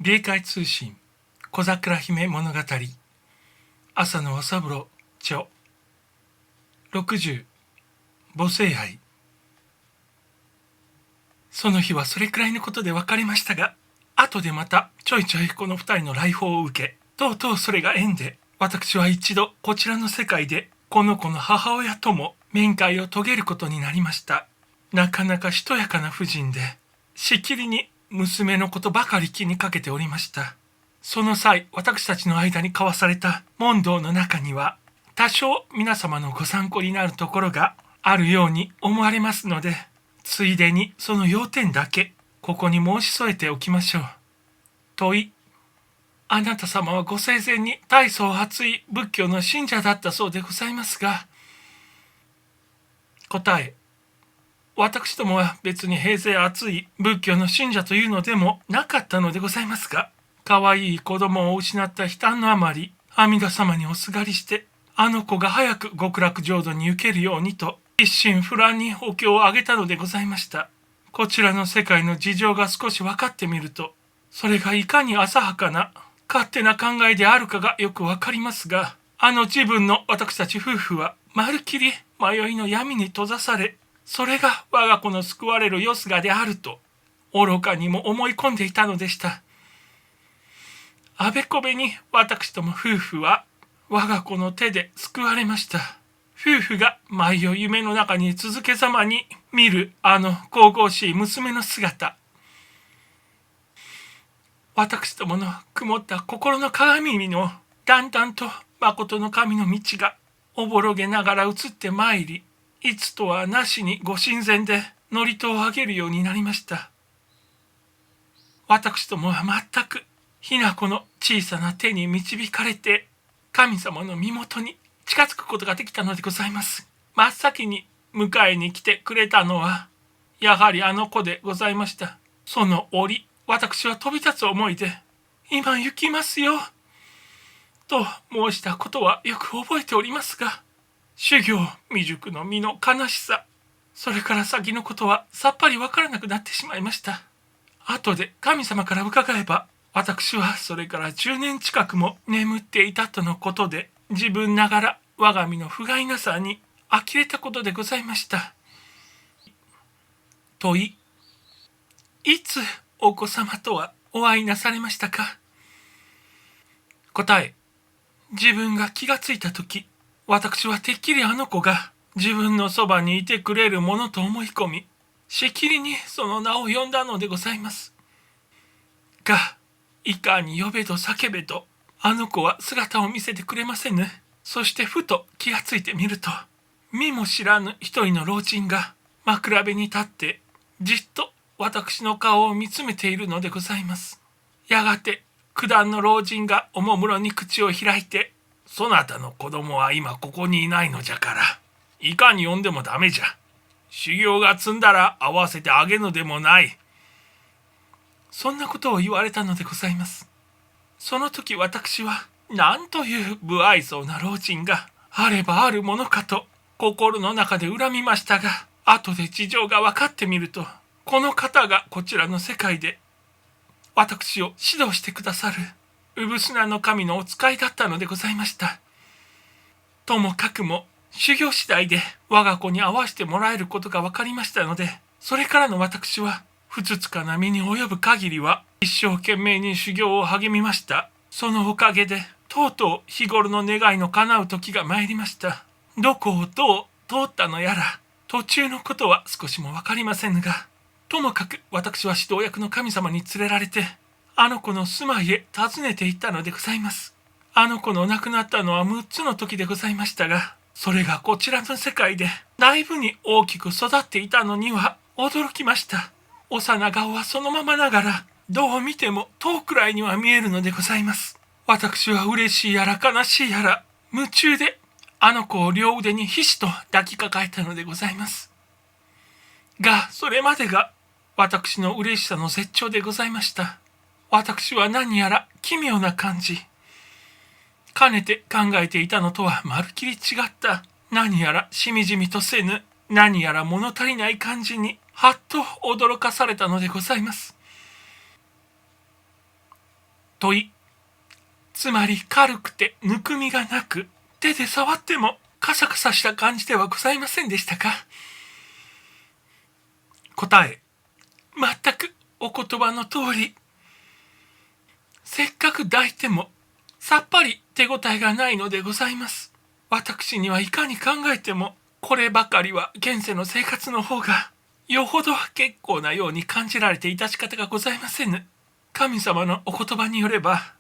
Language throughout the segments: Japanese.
芸海通信小桜姫物語朝の朝風呂著60母性愛。その日はそれくらいのことで別れましたが、後でまたちょいちょいこの二人の来訪を受け、とうとうそれが縁で、私は一度こちらの世界でこの子の母親とも面会を遂げることになりました。なかなかしとやかな婦人で、しきりに娘のことばかり気にかけておりました。その際、私たちの間に交わされた問答の中には、多少皆様のご参考になるところがあるように思われますので、ついでにその要点だけここに申し添えておきましょう。問い。あなた様はご生前に大層熱い仏教の信者だったそうでございますが、答え。私どもは別に平成熱い仏教の信者というのでもなかったのでございますが、可愛い子供を失った悲嘆のあまり、阿弥陀様におすがりして、あの子が早く極楽浄土に行けるようにと、一心不乱にお経をあげたのでございました。こちらの世界の事情が少し分かってみると、それがいかに浅はかな、勝手な考えであるかがよくわかりますが、自分の私たち夫婦は、まるきり迷いの闇に閉ざされ、それが我が子の救われるよすがであると、愚かにも思い込んでいたのでした。あべこべに私とも夫婦は、我が子の手で救われました。夫婦が毎夜夢の中に続けざまに見る神々しい娘の姿。私どもの曇った心の鏡にのだんだんと誠の神の道がおぼろげながら移ってまいり、いつとはなしにご神前で祝詞を上げるようになりました。私どもは全くひな子の小さな手に導かれて神様の身元に近づくことができたのでございます。真っ先に迎えに来てくれたのはやはりあの子でございました。その折、私は飛び立つ思いで、今行きますよと申したことはよく覚えておりますが、修行未熟の身の悲しさ、それから先のことはさっぱりわからなくなってしまいました。後で神様から伺えば、私はそれから10年近くも眠っていたとのことで、自分ながら我が身の不甲斐なさに呆れたことでございました。問い。いつお子様とはお会いなされましたか？答え。自分が気がついたとき、私はてっきりあの子が自分のそばにいてくれるものと思い込み、しきりにその名を呼んだのでございます。が、いかに呼べと叫べと、あの子は姿を見せてくれませぬ。そしてふと気がついてみると、見も知らぬ一人の老人が枕辺に立って、じっと私の顔を見つめているのでございます。やがて、九段の老人がおもむろに口を開いて、そなたの子供は今ここにいないのじゃから、いかに呼んでもダメじゃ。修行が積んだら合わせてあげぬでもない。そんなことを言われたのでございます。その時私は、なんという無愛想な老人があればあるものかと心の中で恨みましたが、後で事情が分かってみると、この方がこちらの世界で私を指導してくださる産砂の神のお使いだったのでございました。ともかくも修行次第で我が子に会わせてもらえることが分かりましたので、それからの私はふつつかな身に及ぶ限りは一生懸命に修行を励みました。そのおかげでとうとう日頃の願いの叶う時が参りました。どこをどう通ったのやら途中のことは少しも分かりませんが、ともかく私は指導役の神様に連れられてあの子の住まいへ訪ねて行ったのでございます。あの子の亡くなったのは6つの時でございましたが、それがこちらの世界でだいぶに大きく育っていたのには驚きました。幼顔はそのままながらどう見ても遠くらいには見えるのでございます。私は嬉しいやら悲しいやら夢中であの子を両腕にひしと抱きかかえたのでございます。がそれまでが私の嬉しさの絶頂でございました。私は何やら奇妙な感じ。かねて考えていたのとはまるきり違った、何やらしみじみとせぬ、何やら物足りない感じに、はっと驚かされたのでございます。問い。つまり軽くてぬくみがなく、手で触ってもカサカサした感じではございませんでしたか？答え。全くお言葉の通り。せっかく抱いてもさっぱり手応えがないのでございます。私にはいかに考えてもこればかりは現世の生活の方がよほど結構なように感じられていた仕方がございませぬ。神様のお言葉によれば、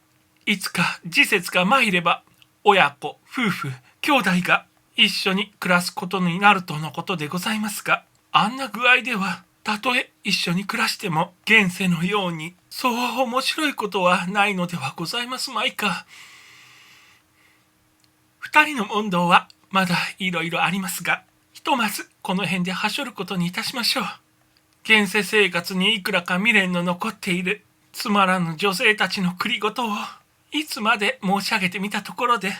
いつか時節が参れば親子、夫婦、兄弟が一緒に暮らすことになるとのことでございますが、あんな具合ではたとえ一緒に暮らしても現世のようにそう面白いことはないのではございますまいか。二人の問答はまだいろいろありますが、ひとまずこの辺ではしょることにいたしましょう。現世生活にいくらか未練の残っているつまらぬ女性たちの繰り言をいつまで申し上げてみたところで、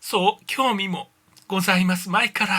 そう興味もございますまいから、